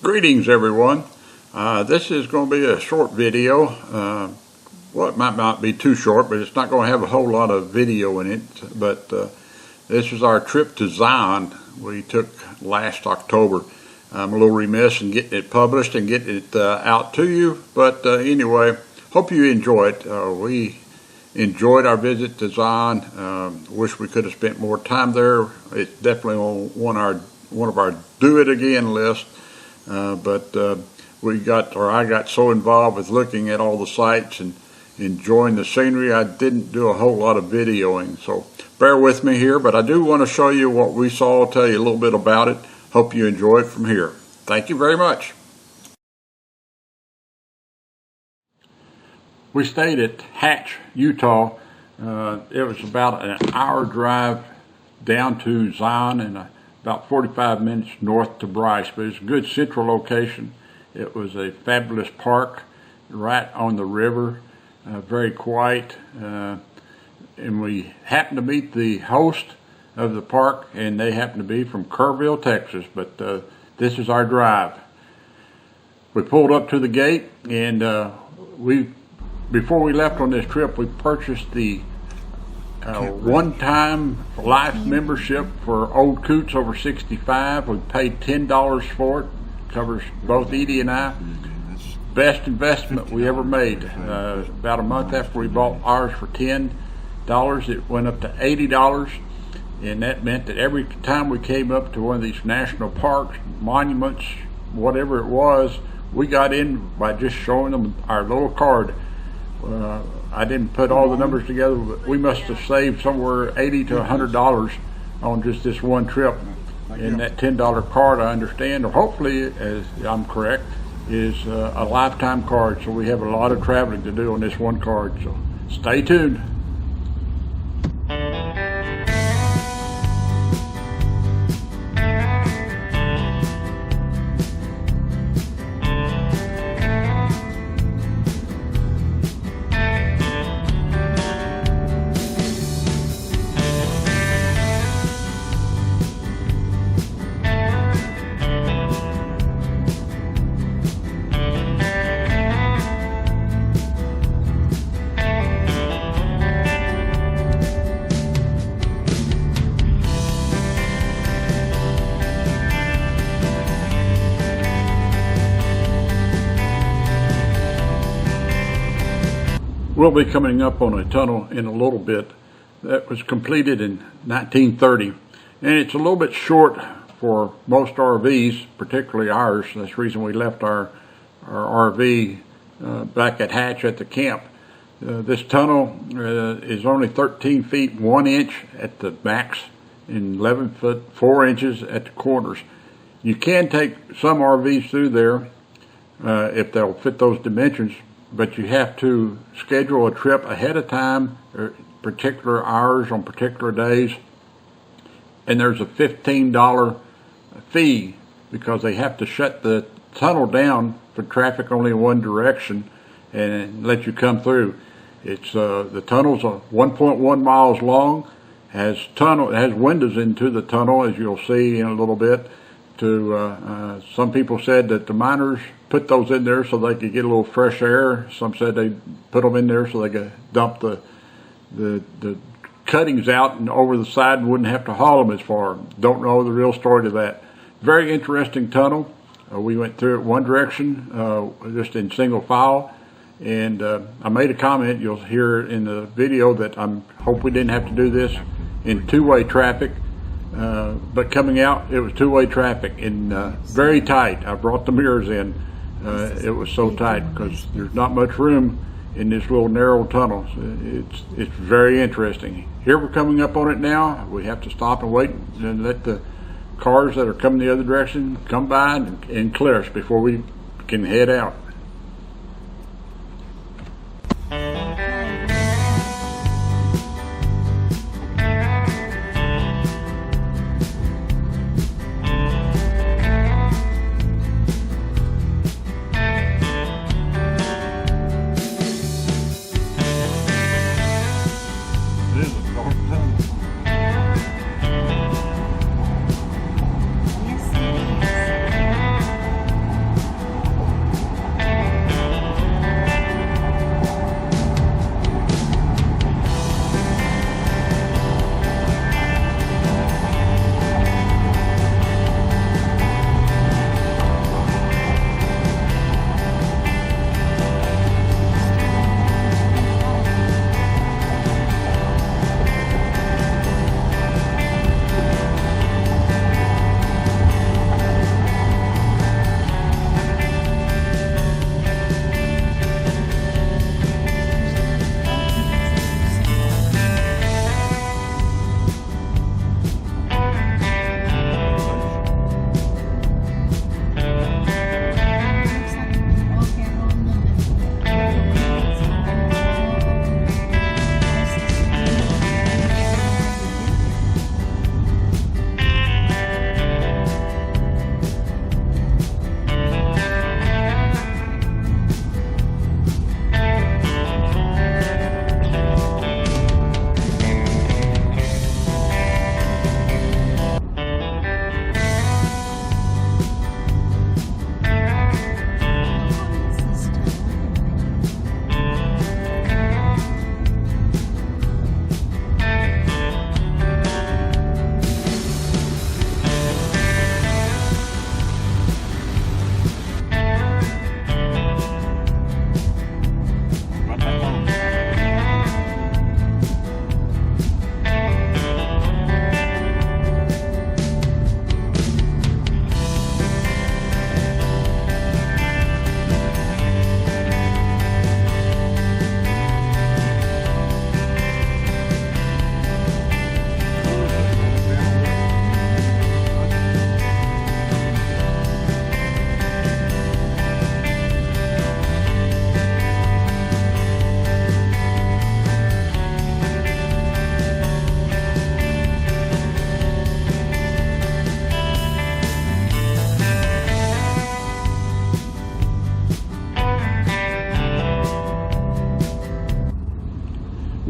Greetings everyone. This is going to be a short video. Well, it might not be too short, but it's not going to have a whole lot of video in it. But this is our trip to Zion we took last October. I'm a little remiss in getting it published and getting it out to you. But anyway, hope you enjoy it. We enjoyed our visit to Zion. Wish we could have spent more time there. It's definitely on one of our do it again list. But I got so involved with looking at all the sites and enjoying the scenery, I didn't do a whole lot of videoing. So bear with me here, but I do want to show you what we saw, tell you a little bit about it. Hope you enjoy it from here. Thank you very much. We stayed at Hatch, Utah. It was about an hour drive down to Zion and about 45 minutes north to Bryce, but it's a good central location. It was a fabulous park right on the river, very quiet, and we happened to meet the host of the park, and they happened to be from Kerrville, Texas, but this is our drive. We pulled up to the gate, and before we left on this trip, we purchased the one-time life membership for Old Koots over 65. We paid $10 for it. Covers both Edie and I. Best investment we ever made. About a month after we bought ours for $10, it went up to $80, and that meant that every time we came up to one of these national parks, monuments, whatever it was, we got in by just showing them our little card. I didn't put all the numbers together, but we must have saved somewhere $80 to $100 on just this one trip. And that $10 card, I understand, or hopefully, as I'm correct, is a lifetime card. So we have a lot of traveling to do on this one card. So stay tuned. We'll be coming up on a tunnel in a little bit that was completed in 1930, and it's a little bit short for most RVs, particularly ours. That's the reason we left our RV back at Hatch at the camp. This tunnel is only 13 feet 1 inch at the max and 11 foot 4 inches at the corners. You can take some RVs through there if they'll fit those dimensions, but you have to schedule a trip ahead of time, particular hours on particular days, and there's a $15 fee because they have to shut the tunnel down for traffic only in one direction and let you come through. It's the tunnel's 1.1 miles long, has windows into the tunnel, as you'll see in a little bit. Some people said that the miners put those in there so they could get a little fresh air. Some said they put them in there so they could dump the cuttings out and over the side and wouldn't have to haul them as far. Don't know the real story to that. Very interesting tunnel. We went through it one direction, just in single file, and I made a comment, you'll hear in the video, that I hope we didn't have to do this in two-way traffic. But coming out, it was two-way traffic and very tight. I brought the mirrors in. It was so tight because there's not much room in this little narrow tunnel. So it's very interesting. Here we're coming up on it now. We have to stop and wait and let the cars that are coming the other direction come by and clear us before we can head out.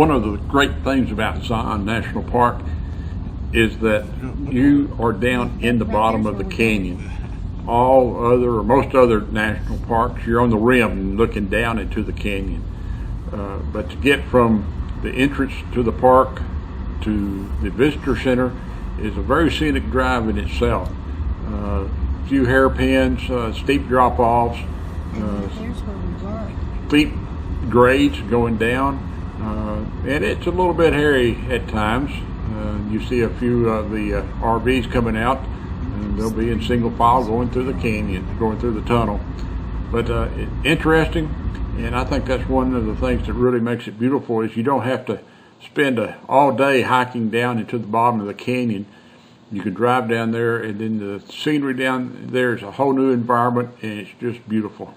one of the great things about Zion National Park is that you are down in the bottom of the canyon. All other, or most other national parks, you're on the rim and looking down into the canyon. But to get from the entrance to the park to the visitor center is a very scenic drive in itself. Few hairpins, steep drop-offs, steep grades going down, and it's a little bit hairy at times. You see a few of the RVs coming out, and they'll be in single file going through the canyon, going through the tunnel. But interesting, and I think that's one of the things that really makes it beautiful is you don't have to spend all day hiking down into the bottom of the canyon. You can drive down there, and then the scenery down there is a whole new environment, and it's just beautiful.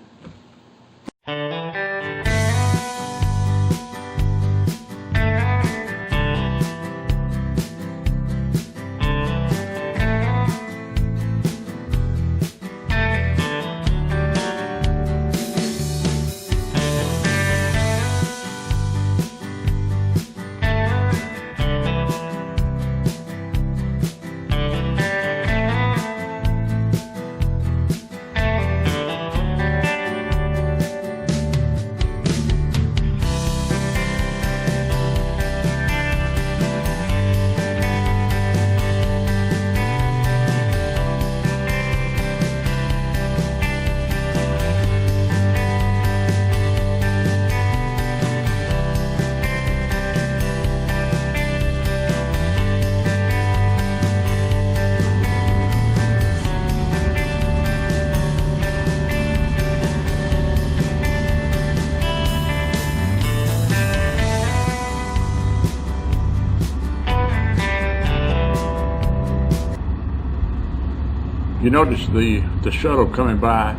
You notice the shuttle coming by.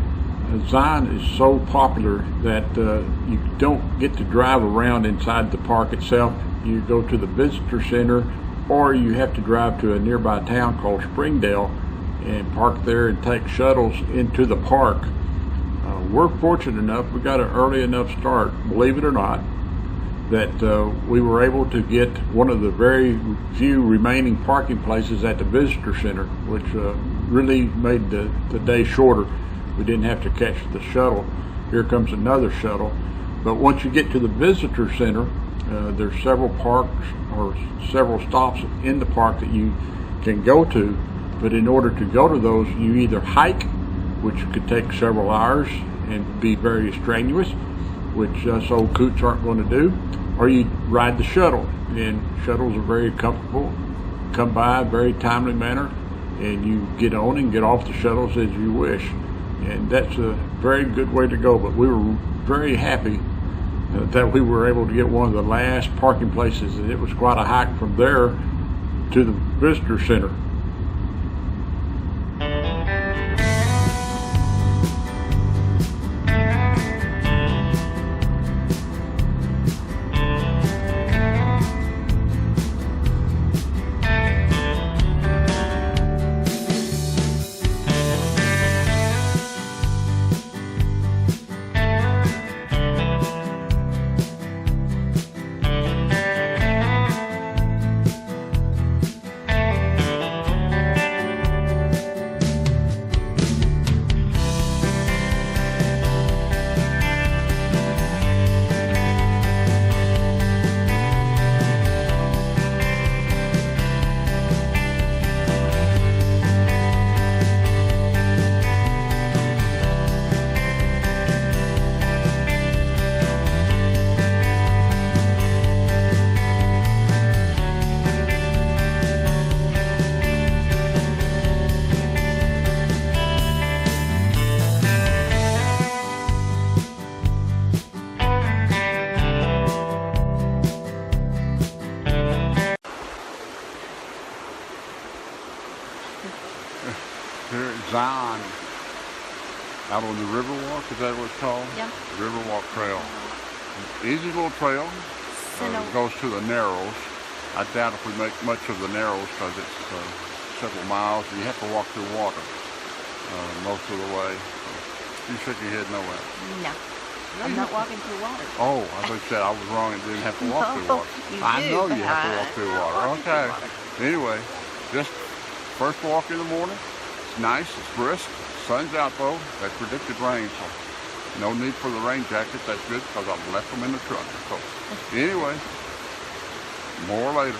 Zion is so popular that you don't get to drive around inside the park itself. You go to the visitor center, or you have to drive to a nearby town called Springdale and park there and take shuttles into the park. We're fortunate enough, we got an early enough start, believe it or not, that we were able to get one of the very few remaining parking places at the visitor center, which really made the day shorter. We didn't have to catch the shuttle. Here comes another shuttle. But once you get to the visitor center, there's several parks or several stops in the park that you can go to. But in order to go to those, you either hike, which could take several hours and be very strenuous, which us Old Koots aren't going to do, or you ride the shuttle. And shuttles are very comfortable, come by in a very timely manner, and you get on and get off the shuttles as you wish. And that's a very good way to go. But we were very happy that we were able to get one of the last parking places, and it was quite a hike from there to the visitor center. Here at Zion, out on the Riverwalk, is that what it's called? Yeah. Riverwalk Trail. Easy little trail. Goes to the Narrows. I doubt if we make much of the Narrows because it's several miles and you have to walk through water most of the way. You shake your head no way. No. I'm not walking through water. Oh, I thought you said I was wrong and didn't have to walk through water. I know you have to walk through water. Okay. Anyway, just first walk in the morning. It's nice. It's brisk. Sun's out though. They predicted rain, so no need for the rain jacket. That's good because I've left them in the truck. So anyway, more later.